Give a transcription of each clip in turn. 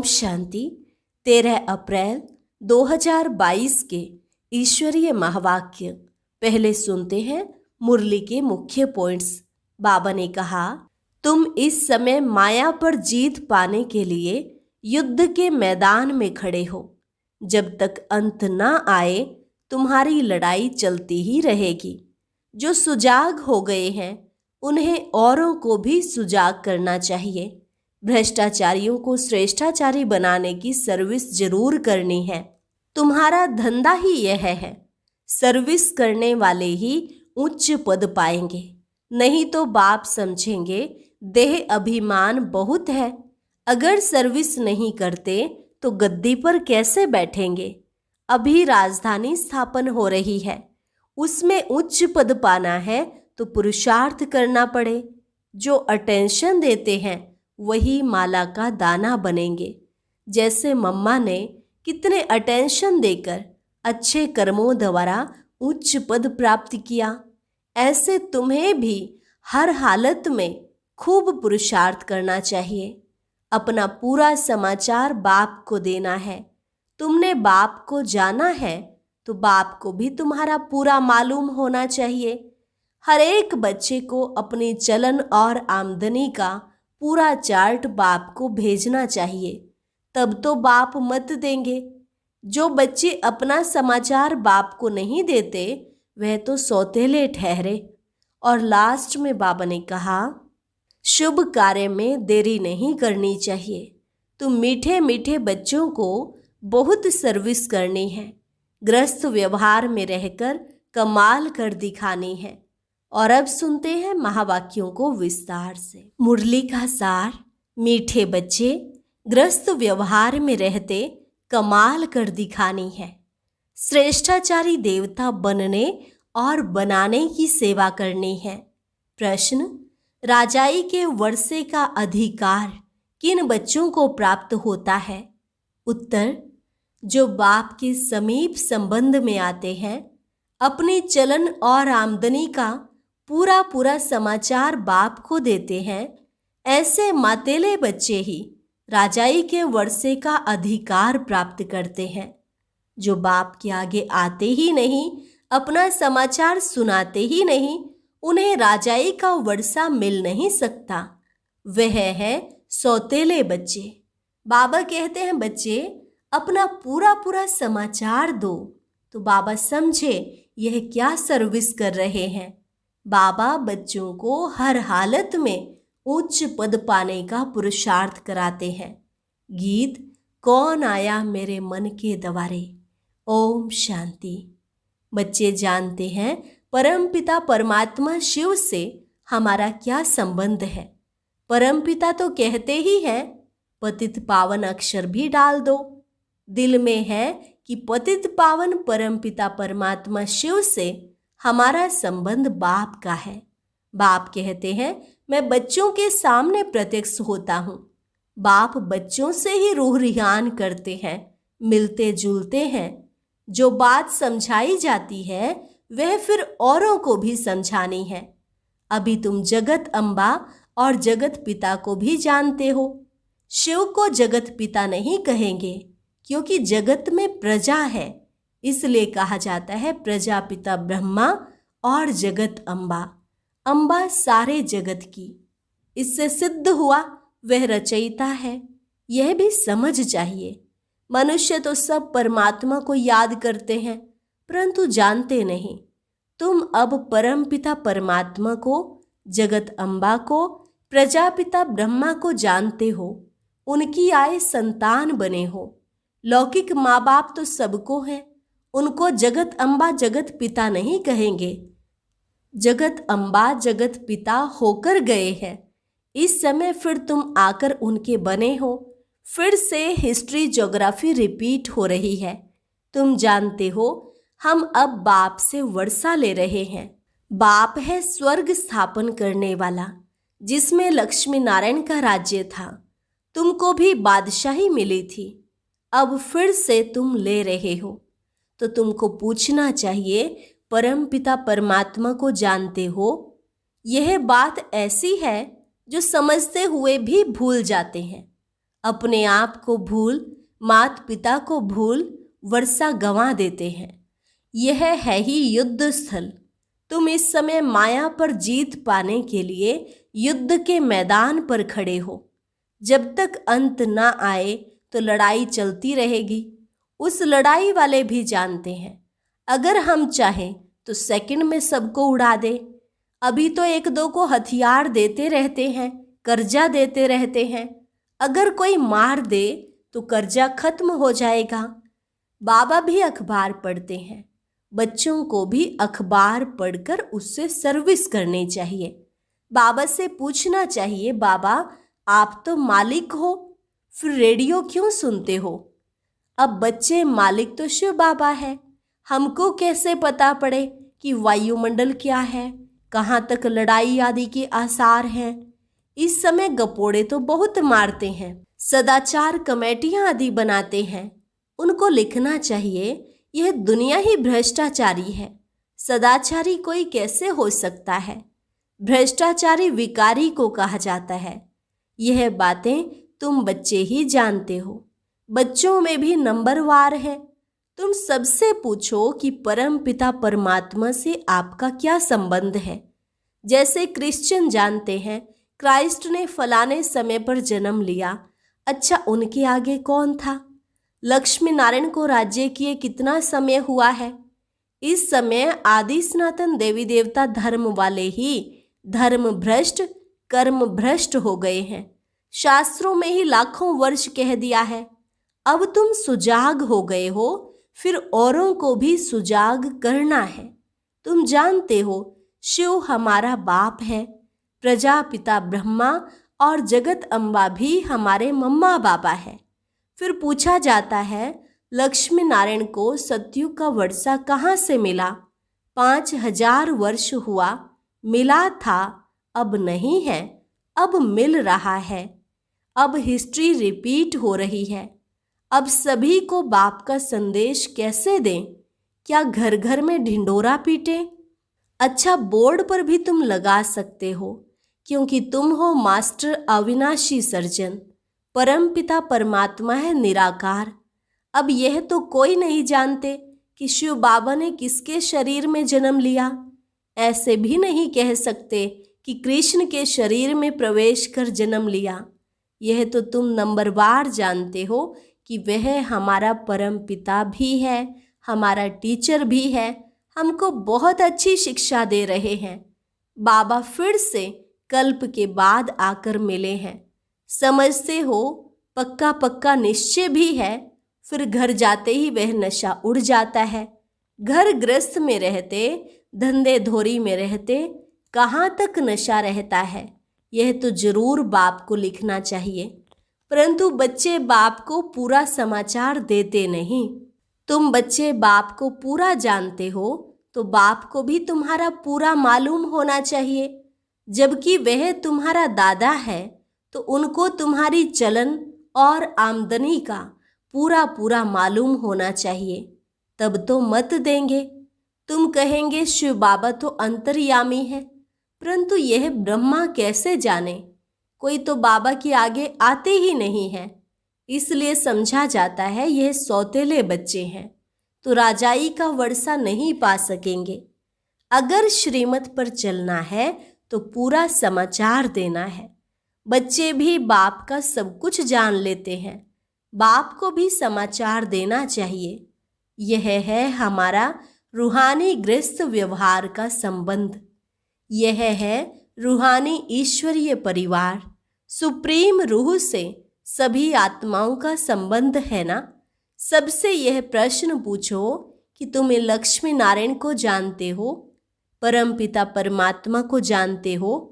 शांति। 13 अप्रैल 2022 के ईश्वरीय महावाक्य। पहले सुनते हैं मुरली के मुख्य पॉइंट्स। बाबा ने कहा, तुम इस समय माया पर जीत पाने के लिए युद्ध के मैदान में खड़े हो। जब तक अंत न आए तुम्हारी लड़ाई चलती ही रहेगी। जो सुजाग हो गए हैं उन्हें औरों को भी सुजाग करना चाहिए। भ्रष्टाचारियों को श्रेष्ठाचारी बनाने की सर्विस जरूर करनी है। तुम्हारा धंधा ही यह है। सर्विस करने वाले ही उच्च पद पाएंगे, नहीं तो बाप समझेंगे देह अभिमान बहुत है। अगर सर्विस नहीं करते तो गद्दी पर कैसे बैठेंगे। अभी राजधानी स्थापन हो रही है, उसमें उच्च पद पाना है तो पुरुषार्थ करना पड़े। जो अटेंशन देते हैं वही माला का दाना बनेंगे। जैसे मम्मा ने कितने अटेंशन देकर अच्छे कर्मों द्वारा उच्च पद प्राप्त किया, ऐसे तुम्हें भी हर हालत में खूब पुरुषार्थ करना चाहिए। अपना पूरा समाचार बाप को देना है। तुमने बाप को जाना है तो बाप को भी तुम्हारा पूरा मालूम होना चाहिए। हर एक बच्चे को अपनी चलन और आमदनी का पूरा चार्ट बाप को भेजना चाहिए, तब तो बाप मत देंगे। जो बच्चे अपना समाचार बाप को नहीं देते वह तो सौतेले ठहरे। और लास्ट में बाबा ने कहा, शुभ कार्य में देरी नहीं करनी चाहिए। तुम मीठे मीठे बच्चों को बहुत सर्विस करनी है। ग्रस्त व्यवहार में रहकर कमाल कर दिखानी है। और अब सुनते हैं महावाक्यों को विस्तार से। मुरली का सार, मीठे बच्चे ग्रस्त व्यवहार में रहते कमाल कर दिखानी है। श्रेष्ठाचारी देवता बनने और बनाने की सेवा करनी है। प्रश्न, राजाई के वर्षे का अधिकार किन बच्चों को प्राप्त होता है। उत्तर, जो बाप के समीप संबंध में आते हैं, अपनी चलन और आमदनी का पूरा समाचार बाप को देते हैं, ऐसे मातेले बच्चे ही राजाई के वर्षे का अधिकार प्राप्त करते हैं। जो बाप के आगे आते ही नहीं, अपना समाचार सुनाते ही नहीं, उन्हें राजाई का वर्षा मिल नहीं सकता। वह है सौतेले बच्चे। बाबा कहते हैं, बच्चे अपना पूरा समाचार दो तो बाबा समझे यह क्या सर्विस कर रहे हैं। बाबा बच्चों को हर हालत में उच्च पद पाने का पुरुषार्थ कराते हैं। गीत, कौन आया मेरे मन के द्वारे। ओम शांति। बच्चे जानते हैं परमपिता परमात्मा शिव से हमारा क्या संबंध है। परमपिता तो कहते ही हैं, पतित पावन अक्षर भी डाल दो। दिल में है कि पतित पावन परमपिता परमात्मा शिव से हमारा संबंध बाप का है। बाप कहते हैं, मैं बच्चों के सामने प्रत्यक्ष होता हूँ। बाप बच्चों से ही रूह रिहान करते हैं, मिलते जुलते हैं। जो बात समझाई जाती है वह फिर औरों को भी समझानी है। अभी तुम जगत अम्बा और जगत पिता को भी जानते हो। शिव को जगत पिता नहीं कहेंगे, क्योंकि जगत में प्रजा है, इसलिए कहा जाता है प्रजापिता ब्रह्मा और जगत अम्बा। अम्बा सारे जगत की। इससे सिद्ध हुआ वह रचयिता है। यह भी समझ चाहिए। मनुष्य तो सब परमात्मा को याद करते हैं, परंतु जानते नहीं। तुम अब परमपिता परमात्मा को, जगत अम्बा को, प्रजापिता ब्रह्मा को जानते हो। उनकी आए संतान बने हो। लौकिक माँ बाप तो सबको है, उनको जगत अम्बा जगत पिता नहीं कहेंगे। जगत अम्बा जगत पिता होकर गए हैं। इस समय फिर तुम आकर उनके बने हो। फिर से हिस्ट्री ज्योग्राफी रिपीट हो रही है। तुम जानते हो हम अब बाप से वर्षा ले रहे हैं। बाप है स्वर्ग स्थापन करने वाला, जिसमें लक्ष्मी नारायण का राज्य था। तुमको भी बादशाही मिली थी, अब फिर से तुम ले रहे हो। तो तुमको पूछना चाहिए, परमपिता परमात्मा को जानते हो। यह बात ऐसी है जो समझते हुए भी भूल जाते हैं। अपने आप को भूल, माता पिता को भूल वर्षा गंवा देते हैं। यह है ही युद्ध स्थल। तुम इस समय माया पर जीत पाने के लिए युद्ध के मैदान पर खड़े हो। जब तक अंत ना आए तो लड़ाई चलती रहेगी। उस लड़ाई वाले भी जानते हैं, अगर हम चाहें तो सेकंड में सबको उड़ा दे। अभी तो एक दो को हथियार देते रहते हैं, कर्जा देते रहते हैं। अगर कोई मार दे तो कर्जा खत्म हो जाएगा। बाबा भी अखबार पढ़ते हैं। बच्चों को भी अखबार पढ़कर उससे सर्विस करनी चाहिए। बाबा से पूछना चाहिए, बाबा आप तो मालिक हो, फिर रेडियो क्यों सुनते हो? अब बच्चे मालिक तो शिव बाबा है। हमको कैसे पता पड़े कि वायुमंडल क्या है, कहाँ तक लड़ाई आदि के आसार हैं? इस समय गपोड़े तो बहुत मारते हैं, सदाचार कमेटियां आदि बनाते हैं। उनको लिखना चाहिए, यह दुनिया ही भ्रष्टाचारी है। सदाचारी कोई कैसे हो सकता है? भ्रष्टाचारी विकारी को कहा जाता है। यह बातें तुम बच्चे ही जानते हो। बच्चों में भी नंबरवार है। तुम सबसे पूछो कि परम पिता परमात्मा से आपका क्या संबंध है। जैसे क्रिश्चियन जानते हैं क्राइस्ट ने फलाने समय पर जन्म लिया। अच्छा, उनके आगे कौन था? लक्ष्मी नारायण को राज्य किए कितना समय हुआ है? इस समय आदि सनातन देवी देवता धर्म वाले ही धर्म भ्रष्ट, कर्म भ्रष्ट हो गए हैं। शास्त्रों में ही लाखों वर्ष कह दिया है। अब तुम सुजाग हो गए हो, फिर औरों को भी सुजाग करना है। तुम जानते हो शिव हमारा बाप है, प्रजापिता ब्रह्मा और जगत अम्बा भी हमारे मम्मा बाबा है। फिर पूछा जाता है, लक्ष्मी नारायण को सतयुग का वर्षा कहाँ से मिला? 5000 वर्ष हुआ, मिला था, अब नहीं है, अब मिल रहा है। अब हिस्ट्री रिपीट हो रही है। अब सभी को बाप का संदेश कैसे दें? क्या घर घर में ढिंडोरा पीटें? अच्छा, बोर्ड पर भी तुम लगा सकते हो, क्योंकि तुम हो मास्टर अविनाशी सर्जन। परम पिता परमात्मा है निराकार। अब यह तो कोई नहीं जानते कि शिव बाबा ने किसके शरीर में जन्म लिया। ऐसे भी नहीं कह सकते कि कृष्ण के शरीर में प्रवेश कर जन्म लिया। यह तो तुम नंबरवार जानते हो कि वह हमारा परम पिता भी है, हमारा टीचर भी है, हमको बहुत अच्छी शिक्षा दे रहे हैं। बाबा फिर से कल्प के बाद आकर मिले हैं। समझते हो, पक्का पक्का निश्चय भी है। फिर घर जाते ही वह नशा उड़ जाता है। घर गृहस्थ में रहते, धंधे धोरी में रहते, कहाँ तक नशा रहता है? यह तो जरूर बाप को लिखना चाहिए। परंतु बच्चे बाप को पूरा समाचार देते नहीं। तुम बच्चे बाप को पूरा जानते हो तो बाप को भी तुम्हारा पूरा मालूम होना चाहिए। जबकि वह तुम्हारा दादा है तो उनको तुम्हारी चलन और आमदनी का पूरा पूरा मालूम होना चाहिए, तब तो मत देंगे। तुम कहेंगे शिव बाबा तो अंतर्यामी है, परंतु यह ब्रह्मा कैसे जाने? कोई तो बाबा के आगे आते ही नहीं है। इसलिए समझा जाता है यह सौतेले बच्चे हैं, तो राजाई का वर्षा नहीं पा सकेंगे। अगर श्रीमत पर चलना है तो पूरा समाचार देना है। बच्चे भी बाप का सब कुछ जान लेते हैं, बाप को भी समाचार देना चाहिए। यह है हमारा रूहानी गृहस्थ व्यवहार का संबंध। यह है रूहानी ईश्वरीय परिवार। सुप्रीम रूह से सभी आत्माओं का संबंध है ना। सबसे यह प्रश्न पूछो कि तुम लक्ष्मी नारायण को जानते हो, परमपिता परमात्मा को जानते हो,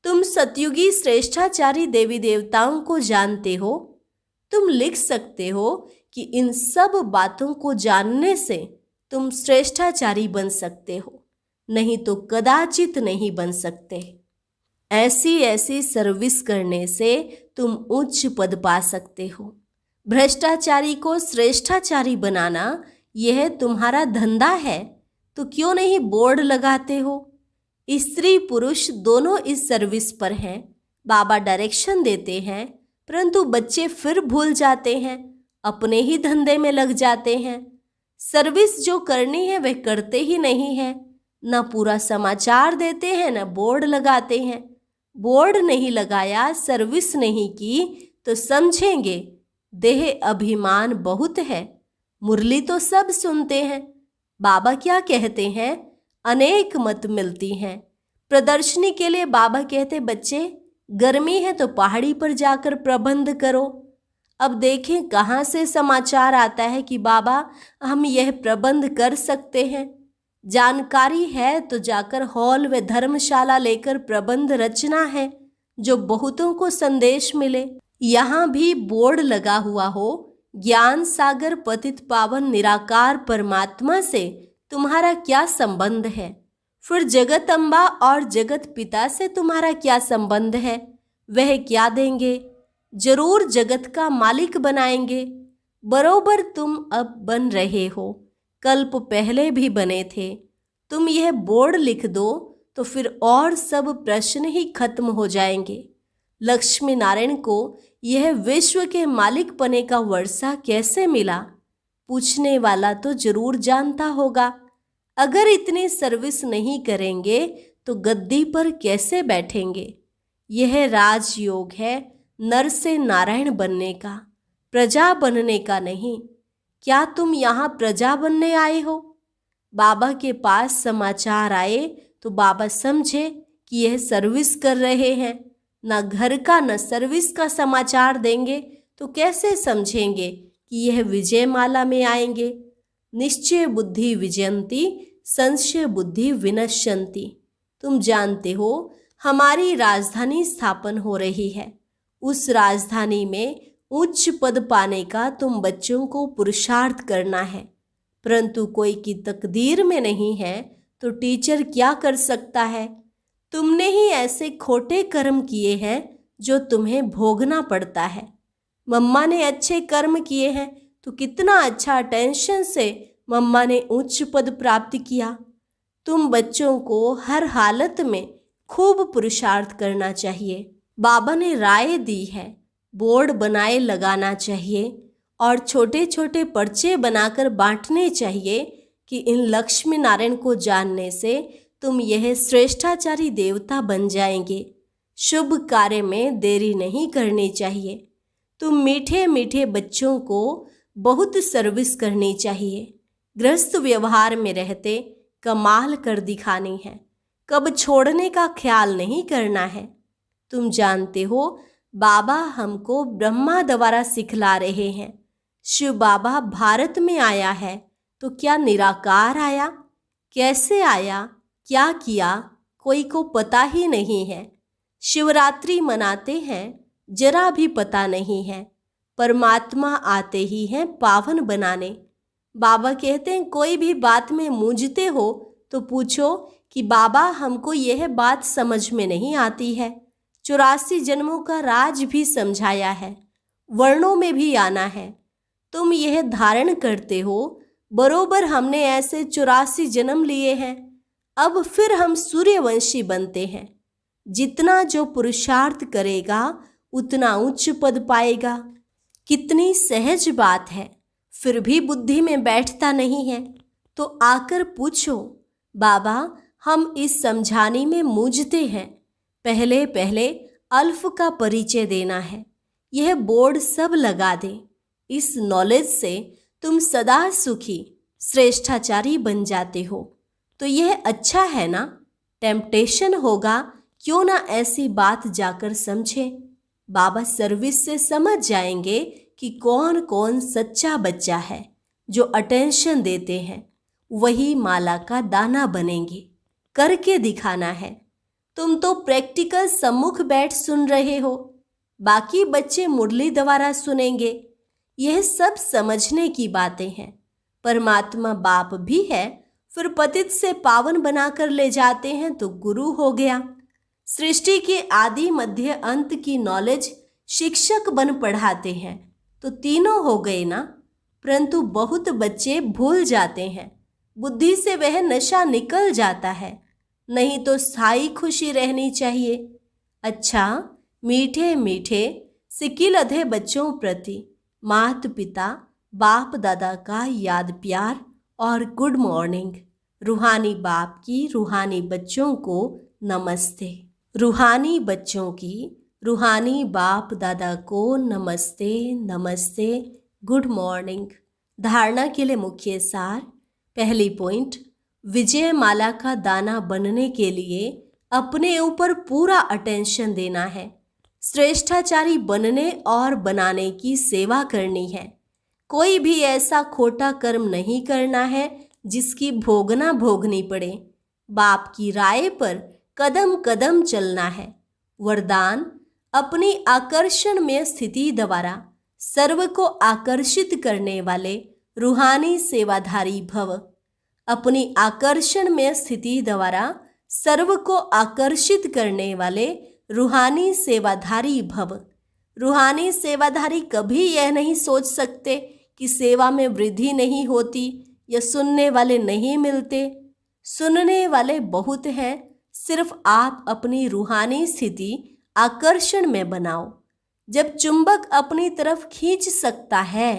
तुम सतयुगी श्रेष्ठाचारी देवी देवताओं को जानते हो। तुम लिख सकते हो कि इन सब बातों को जानने से तुम श्रेष्ठाचारी बन सकते हो, नहीं तो कदाचित नहीं बन सकते। ऐसी ऐसी सर्विस करने से तुम उच्च पद पा सकते हो। भ्रष्टाचारी को श्रेष्ठाचारी बनाना यह तुम्हारा धंधा है, तो क्यों नहीं बोर्ड लगाते हो? स्त्री पुरुष दोनों इस सर्विस पर हैं। बाबा डायरेक्शन देते हैं, परंतु बच्चे फिर भूल जाते हैं, अपने ही धंधे में लग जाते हैं। सर्विस जो करनी है वह करते ही नहीं है। न पूरा समाचार देते हैं, न बोर्ड लगाते हैं। बोर्ड नहीं लगाया, सर्विस नहीं की तो समझेंगे देह अभिमान बहुत है। मुरली तो सब सुनते हैं, बाबा क्या कहते हैं, अनेक मत मिलती हैं। प्रदर्शनी के लिए बाबा कहते बच्चे गर्मी है तो पहाड़ी पर जाकर प्रबंध करो। अब देखें कहाँ से समाचार आता है कि बाबा हम यह प्रबंध कर सकते हैं। जानकारी है तो जाकर हॉल व धर्मशाला लेकर प्रबंध रचना है, जो बहुतों को संदेश मिले। यहाँ भी बोर्ड लगा हुआ हो, ज्ञान सागर पतित पावन निराकार परमात्मा से तुम्हारा क्या संबंध है, फिर जगत अम्बा और जगत पिता से तुम्हारा क्या संबंध है, वह क्या देंगे, जरूर जगत का मालिक बनाएंगे। बरोबर तुम अब बन रहे हो, कल्प पहले भी बने थे। तुम यह बोर्ड लिख दो तो फिर और सब प्रश्न ही खत्म हो जाएंगे। लक्ष्मी नारायण को यह विश्व के मालिक पने का वर्षा कैसे मिला, पूछने वाला तो जरूर जानता होगा। अगर इतनी सर्विस नहीं करेंगे तो गद्दी पर कैसे बैठेंगे। यह राजयोग है नर से नारायण बनने का, प्रजा बनने का नहीं। क्या तुम यहाँ प्रजा बनने आए हो? बाबा के पास समाचार आए तो बाबा समझे कि यह सर्विस कर रहे हैं। न घर का न सर्विस का समाचार देंगे तो कैसे समझेंगे कि यह विजय माला में आएंगे। निश्चय बुद्धि विजयंती, संशय बुद्धि विनश्यंती। तुम जानते हो हमारी राजधानी स्थापन हो रही है। उस राजधानी में उच्च पद पाने का तुम बच्चों को पुरुषार्थ करना है, परंतु कोई की तकदीर में नहीं है तो टीचर क्या कर सकता है। तुमने ही ऐसे खोटे कर्म किए हैं जो तुम्हें भोगना पड़ता है। मम्मा ने अच्छे कर्म किए हैं तो कितना अच्छा टेंशन से मम्मा ने उच्च पद प्राप्त किया। तुम बच्चों को हर हालत में खूब पुरुषार्थ करना चाहिए। बाबा ने राय दी है, बोर्ड बनाए लगाना चाहिए और छोटे छोटे पर्चे बनाकर बांटने चाहिए कि इन लक्ष्मी नारायण को जानने से तुम यह श्रेष्ठाचारी देवता बन जाएंगे। शुभ कार्य में देरी नहीं करनी चाहिए। तुम मीठे मीठे बच्चों को बहुत सर्विस करनी चाहिए। गृहस्थ व्यवहार में रहते कमाल कर दिखानी है, कब छोड़ने का ख्याल नहीं करना है। तुम जानते हो बाबा हमको ब्रह्मा द्वारा सिखला रहे हैं। शिव बाबा भारत में आया है तो क्या निराकार आया, कैसे आया, क्या किया, कोई को पता ही नहीं है। शिवरात्रि मनाते हैं, जरा भी पता नहीं है। परमात्मा आते ही हैं पावन बनाने। बाबा कहते हैं कोई भी बात में मूंझते हो तो पूछो कि बाबा हमको यह बात समझ में नहीं आती है। 84 जन्मों का राज भी समझाया है, वर्णों में भी आना है। तुम यह धारण करते हो बरोबर हमने ऐसे 84 जन्म लिए हैं। अब फिर हम सूर्यवंशी बनते हैं। जितना जो पुरुषार्थ करेगा उतना उच्च पद पाएगा। कितनी सहज बात है, फिर भी बुद्धि में बैठता नहीं है तो आकर पूछो बाबा हम इस समझाने में मूझते हैं। पहले पहले अल्फ का परिचय देना है। यह बोर्ड सब लगा दे। इस नॉलेज से तुम सदा सुखी श्रेष्ठाचारी बन जाते हो तो यह अच्छा है ना। टेम्पटेशन होगा, क्यों ना ऐसी बात जाकर समझे। बाबा सर्विस से समझ जाएंगे कि कौन कौन सच्चा बच्चा है। जो अटेंशन देते हैं वही माला का दाना बनेंगे। करके दिखाना है। तुम तो प्रैक्टिकल सम्मुख बैठ सुन रहे हो, बाकी बच्चे मुरली द्वारा सुनेंगे। यह सब समझने की बातें हैं। परमात्मा बाप भी है, फिर पतित से पावन बनाकर ले जाते हैं तो गुरु हो गया। सृष्टि के आदि मध्य अंत की नॉलेज शिक्षक बन पढ़ाते हैं तो तीनों हो गए ना। परंतु बहुत बच्चे भूल जाते हैं, बुद्धि से वह नशा निकल जाता है। नहीं तो स्थायी खुशी रहनी चाहिए। अच्छा, मीठे मीठे सिकिल अधे बच्चों प्रति माता पिता बाप दादा का याद प्यार और गुड मॉर्निंग। रूहानी बाप की रूहानी बच्चों को नमस्ते। रूहानी बच्चों की रूहानी बाप दादा को नमस्ते नमस्ते, गुड मॉर्निंग। धारणा के लिए मुख्य सार। पहली पॉइंट, विजय माला का दाना बनने के लिए अपने ऊपर पूरा अटेंशन देना है। श्रेष्ठाचारी बनने और बनाने की सेवा करनी है। कोई भी ऐसा खोटा कर्म नहीं करना है जिसकी भोगनी पड़े। बाप की राय पर कदम कदम चलना है। वरदान, अपनी आकर्षण में स्थिति द्वारा सर्व को आकर्षित करने वाले रूहानी सेवाधारी भव। अपनी आकर्षण में स्थिति द्वारा सर्व को आकर्षित करने वाले रूहानी सेवाधारी भव। रूहानी सेवाधारी कभी यह नहीं सोच सकते कि सेवा में वृद्धि नहीं होती या सुनने वाले नहीं मिलते। सुनने वाले बहुत हैं, सिर्फ आप अपनी रूहानी स्थिति आकर्षण में बनाओ। जब चुंबक अपनी तरफ खींच सकता है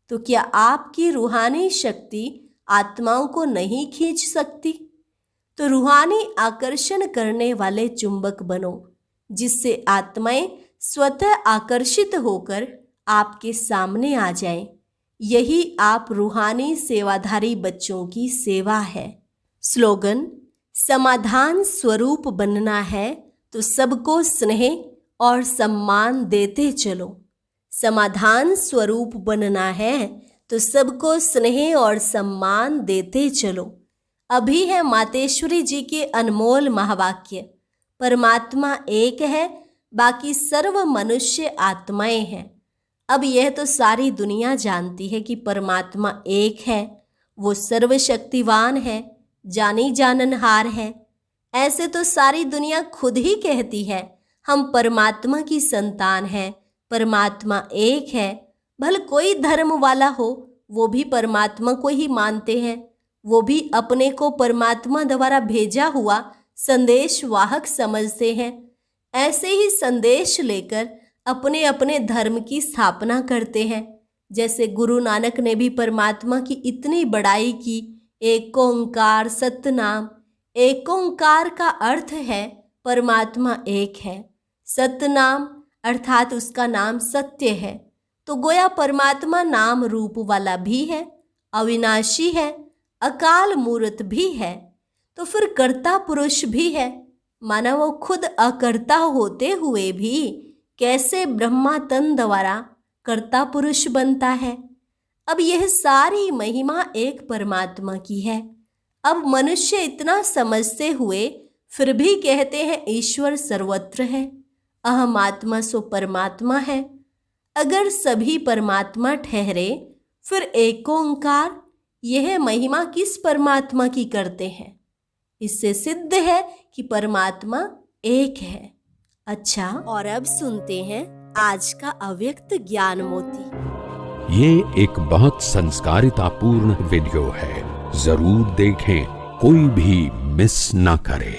तो क्या आपकी रूहानी शक्ति आत्माओं को नहीं खींच सकती? तो रूहानी आकर्षण करने वाले चुंबक बनो, जिससे आत्माएं स्वतः आकर्षित होकर आपके सामने आ जाएं। यही आप रूहानी सेवाधारी बच्चों की सेवा है। स्लोगन, समाधान स्वरूप बनना है तो सबको स्नेह और सम्मान देते चलो। समाधान स्वरूप बनना है तो सबको स्नेह और सम्मान देते चलो। अभी है मातेश्वरी जी के अनमोल महावाक्य, परमात्मा एक है, बाकी सर्व मनुष्य आत्माएं हैं। अब यह तो सारी दुनिया जानती है कि परमात्मा एक है, वो सर्वशक्तिवान है, जानी जाननहार है। ऐसे तो सारी दुनिया खुद ही कहती है हम परमात्मा की संतान हैं, परमात्मा एक है। भले कोई धर्म वाला हो, वो भी परमात्मा को ही मानते हैं। वो भी अपने को परमात्मा द्वारा भेजा हुआ संदेश वाहक समझते हैं। ऐसे ही संदेश लेकर अपने अपने धर्म की स्थापना करते हैं। जैसे गुरु नानक ने भी परमात्मा की इतनी बड़ाई की। एक ओंकार सतनाम। एक ओंकार का अर्थ है परमात्मा एक है। सतनाम अर्थात उसका नाम सत्य है। तो गोया परमात्मा नाम रूप वाला भी है, अविनाशी है, अकाल मूर्त भी है। तो फिर कर्ता पुरुष भी है। माना वो खुद अकर्ता होते हुए भी कैसे ब्रह्मा तन द्वारा कर्ता पुरुष बनता है। अब यह सारी महिमा एक परमात्मा की है। अब मनुष्य इतना समझते हुए फिर भी कहते हैं ईश्वर सर्वत्र है, अहम आत्मा सो परमात्मा है। अगर सभी परमात्मा ठहरे फिर एक ओंकार, यह महिमा किस परमात्मा की करते हैं? इससे सिद्ध है कि परमात्मा एक है। अच्छा, और अब सुनते हैं आज का अव्यक्त ज्ञान मोती। ये एक बहुत संस्कारितापूर्ण वीडियो है, जरूर देखें, कोई भी मिस ना करे।